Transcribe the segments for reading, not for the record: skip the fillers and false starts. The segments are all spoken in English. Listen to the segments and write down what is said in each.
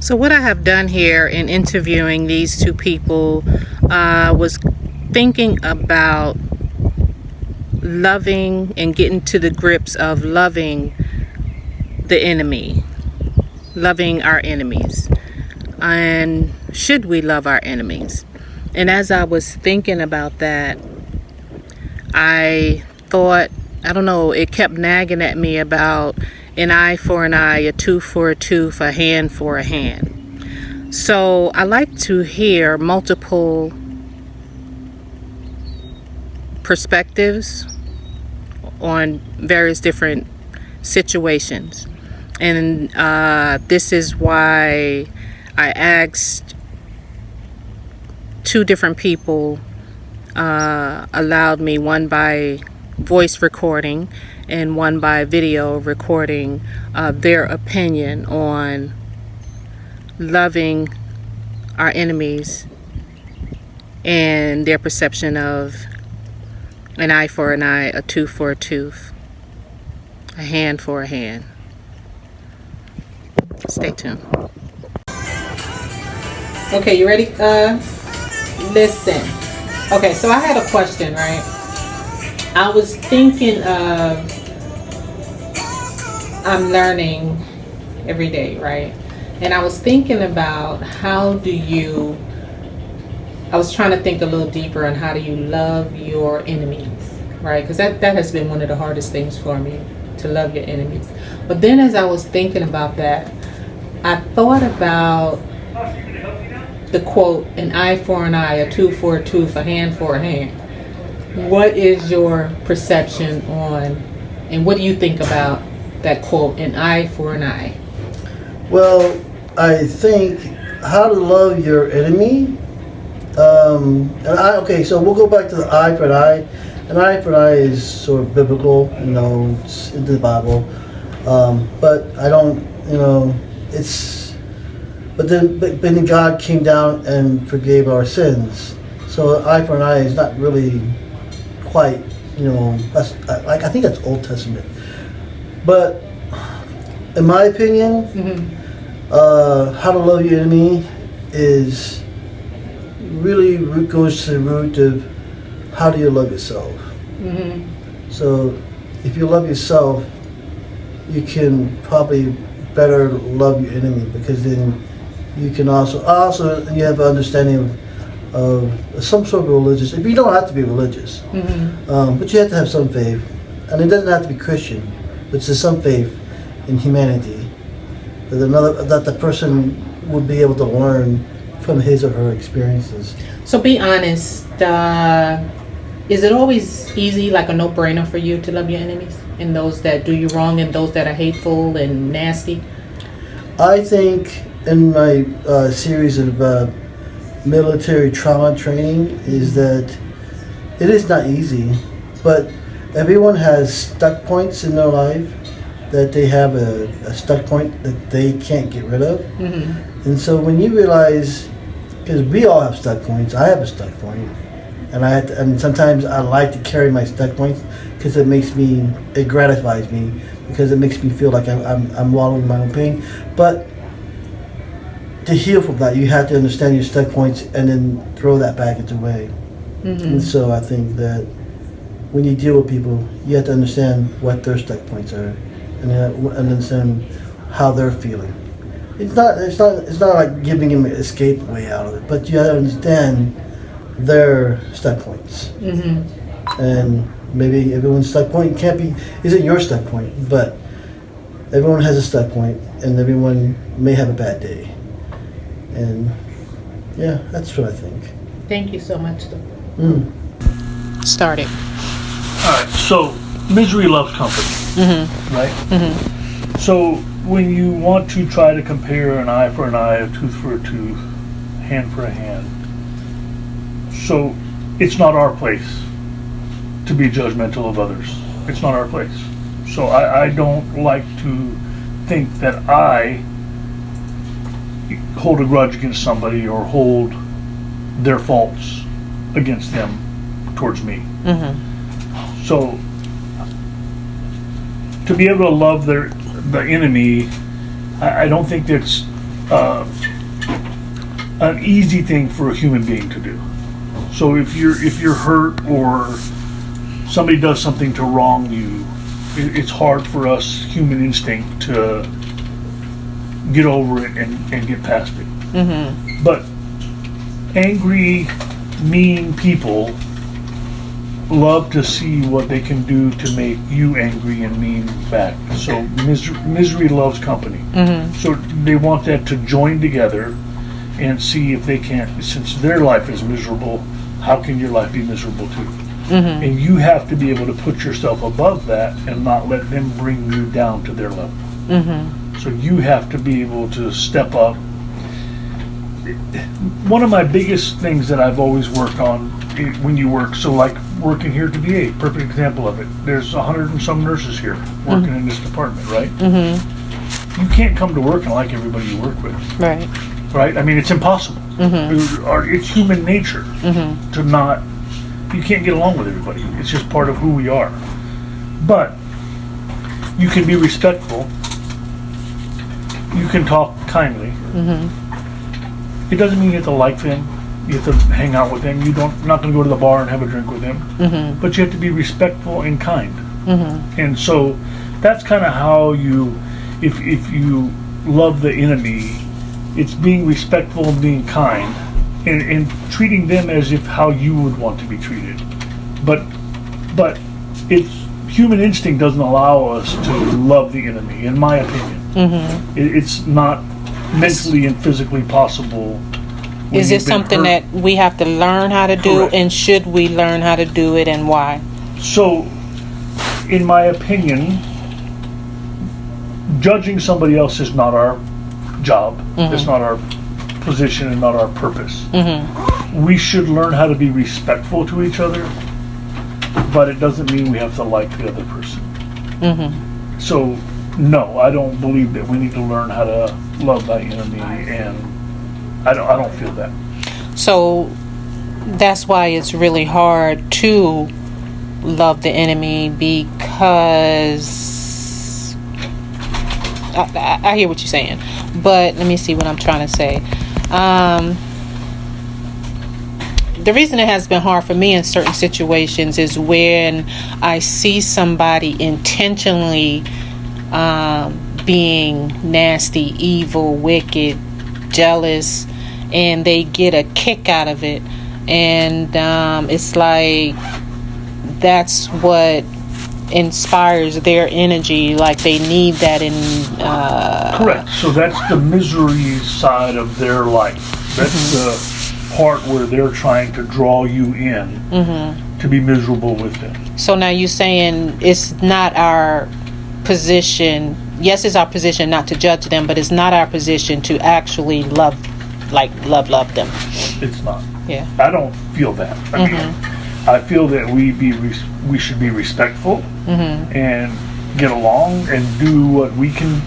So what I have done here in interviewing these two people was thinking about loving and getting to the grips of loving the enemy, loving our enemies. And should we love our enemies? And as I was thinking about that, I thought, I don't know, it kept nagging at me about an eye for an eye, a tooth for a tooth, a hand for a hand. So I like to hear multiple perspectives on various different situations. And this is why I asked two different people, allowed me, one by voice recording and one by video recording, their opinion on loving our enemies and their perception of an eye for an eye, a tooth for a tooth, a hand for a hand. Stay tuned. Okay, you ready? Listen. Okay, so I had a question, right? I was thinking of, I'm learning every day, right? And I was thinking about I was trying to think a little deeper on how do you love your enemies, right? Because that has been one of the hardest things for me, to love your enemies. But then as I was thinking about that, I thought about the quote, an eye for an eye, a tooth for a tooth, a hand for a hand. What is your perception on, and what do you think about that quote, an eye for an eye? Well, I think how to love your enemy. Okay, so we'll go back to the eye for an eye. An eye for an eye is sort of biblical, it's in the Bible. But I don't, but then God came down and forgave our sins. So eye for an eye is not really quite, I think that's Old Testament. But in my opinion, how to love your enemy is really goes to the root of how do you love yourself. So if you love yourself, you can probably better love your enemy, because then you can also you have an understanding of some sort of religious. If you don't have to be religious, but you have to have some faith, and it doesn't have to be Christian, but there's some faith in humanity that the person would be able to learn from his or her experiences. So be honest, is it always easy, like a no-brainer for you to love your enemies and those that do you wrong and those that are hateful and nasty? I think in my series of military trauma training is that it is not easy, but everyone has stuck points in their life, that they have a stuck point that they can't get rid of. And so when you realize, because we all have stuck points, I have a stuck point, and sometimes I like to carry my stuck points because it gratifies me, because it makes me feel like I'm wallowing in my own pain. But to heal from that, you have to understand your stuck points and then throw that baggage away. And so I think that when you deal with people, you have to understand what their stuck points are, and understand how they're feeling. It's not like giving them an escape way out of it, but you have to understand their stuck points. And maybe everyone's stuck point isn't your stuck point, but everyone has a stuck point, and everyone may have a bad day. And yeah, that's what I think. Thank you so much. Start it. All right, so misery loves company, right? So when you want to try to compare an eye for an eye, a tooth for a tooth, hand for a hand, so it's not our place to be judgmental of others. It's not our place. So I don't like to think that I hold a grudge against somebody or hold their faults against them towards me. So to be able to love the enemy, I don't think that's an easy thing for a human being to do. So if you're hurt or somebody does something to wrong you, it's hard for us, human instinct, to get over it and get past it. Mm-hmm. But angry, mean people love to see what they can do to make you angry and mean back. So misery loves company. Mm-hmm. So they want that to join together and see if they can't, since their life is miserable, how can your life be miserable too? Mm-hmm. And you have to be able to put yourself above that and not let them bring you down to their level. Mm-hmm. So you have to be able to step up. One of my biggest things that I've always worked on when you work, so like working here at the VA, perfect example of it. There's 100 and some nurses here working in this department, right? Mm-hmm. You can't come to work and like everybody you work with, Right. right? I mean, it's impossible. Mm-hmm. It's human nature Mm-hmm. to not, you can't get along with everybody. It's just part of who we are. But you can be respectful. You can talk kindly. Mm-hmm. It doesn't mean you have to like them. You have to hang out with them. You're not going to go to the bar and have a drink with them. Mm-hmm. But you have to be respectful and kind. Mm-hmm. And so that's kind of how you, if you love the enemy, it's being respectful and being kind and treating them as if how you would want to be treated. But it's human instinct doesn't allow us to love the enemy, in my opinion. Mm-hmm. It's not mentally and physically possible. when Is it you've been something hurt. that we have to learn how to do, Correct. and should we learn how to do it, and why? So, in my opinion, judging somebody else is not our job. It's not our position and not our purpose. Mm-hmm. We should learn how to be respectful to each other, but it doesn't mean we have to like the other person. Mm-hmm. So, no, I don't believe that we need to learn how to love thy enemy, and I don't feel that. So that's why it's really hard to love the enemy, because I hear what you're saying, but let me see what I'm trying to say. The reason it has been hard for me in certain situations is when I see somebody intentionally being nasty, evil, wicked, jealous, and they get a kick out of it, and it's like that's what inspires their energy, like they need that in Correct. So that's the misery side of their life. That's the part where they're trying to draw you in to be miserable with them. So now you're saying it's not our position, yes, it's our position not to judge them, but it's not our position to actually love them. It's not. Yeah. I don't feel that. I mean, I feel that we should be respectful and get along and do what we can,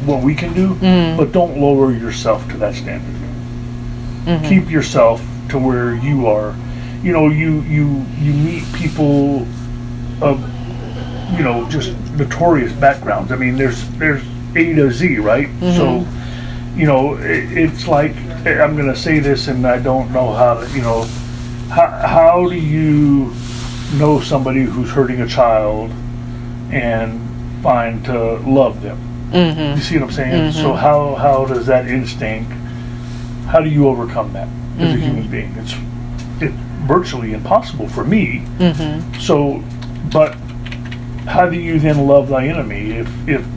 what we can do, but don't lower yourself to that standard. Keep yourself to where you are. You meet people of, just notorious backgrounds. I mean, there's A to Z, right? So, it's like, I'm going to say this and I don't know how to, how do you know somebody who's hurting a child and find to love them? You see what I'm saying? So how does that instinct, how do you overcome that as a human being? It's virtually impossible for me. So, but how do you then love thy enemy if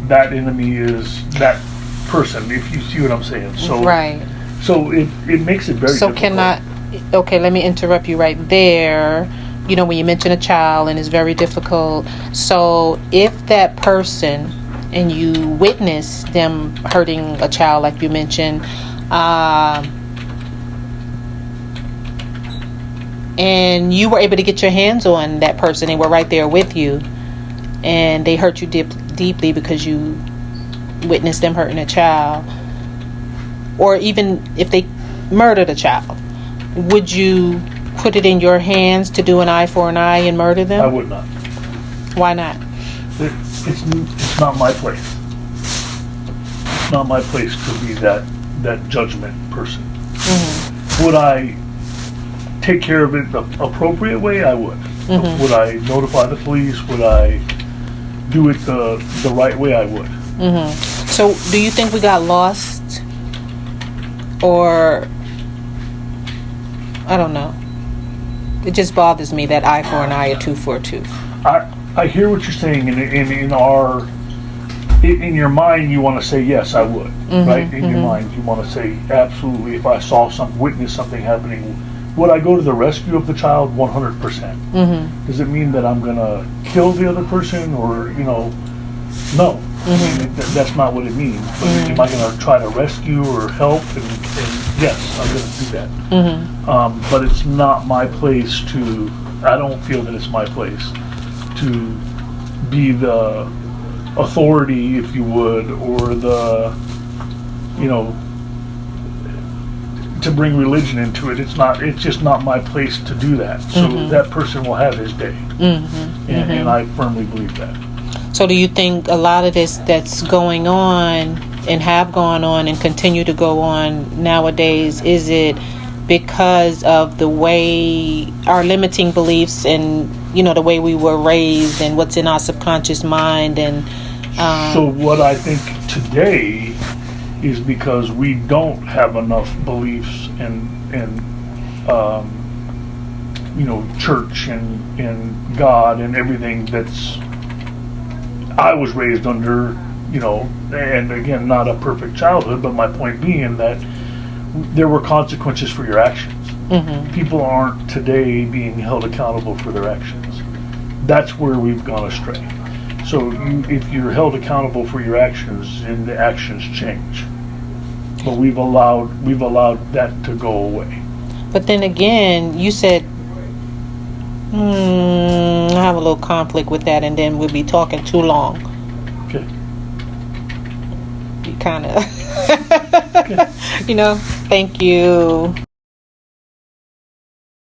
that enemy is that person, if you see what I'm saying? So, Right. So it makes it very difficult. Okay, let me interrupt you right there. When you mention a child and it's very difficult. So if that person, and you witness them hurting a child like you mentioned, and you were able to get your hands on that person, they were right there with you, and they hurt you deeply because you witnessed them hurting a child, or even if they murdered a child, would you put it in your hands to do an eye for an eye and murder them? I would not. Why not? It's not my place. it's not my place to be that judgment person. Would I take care of it the appropriate way? I would. Would I notify the police? Would I do it the right way? I would. So, do you think we got lost, or I don't know? It just bothers me that eye for an eye, a tooth for a tooth. I hear what you're saying, and in your mind you want to say yes, I would, right? In your mind you want to say absolutely. If I saw witness something happening, would I go to the rescue of the child? 100%. Does it mean that I'm gonna kill the other person, or no? I mean, that's not what it means. But am I gonna try to rescue or help? And yes, I'm gonna do that. But it's not my place to. I don't feel that it's my place to be the authority, if you would, or the, to bring religion into it. It's just not my place to do that. So that person will have his day. And I firmly believe that. So do you think a lot of this that's going on and have gone on and continue to go on nowadays, is it because of the way our limiting beliefs and the way we were raised and what's in our subconscious mind? And so what I think today is because we don't have enough beliefs in church and God and everything that's I was raised under, and again, not a perfect childhood, but my point being that there were consequences for your actions. People aren't today being held accountable for their actions. That's where we've gone astray. So if you're held accountable for your actions, then the actions change. But we've allowed that to go away. But then again, you said, I have a little conflict with that, and then we'll be talking too long. Okay. You kind of, thank you.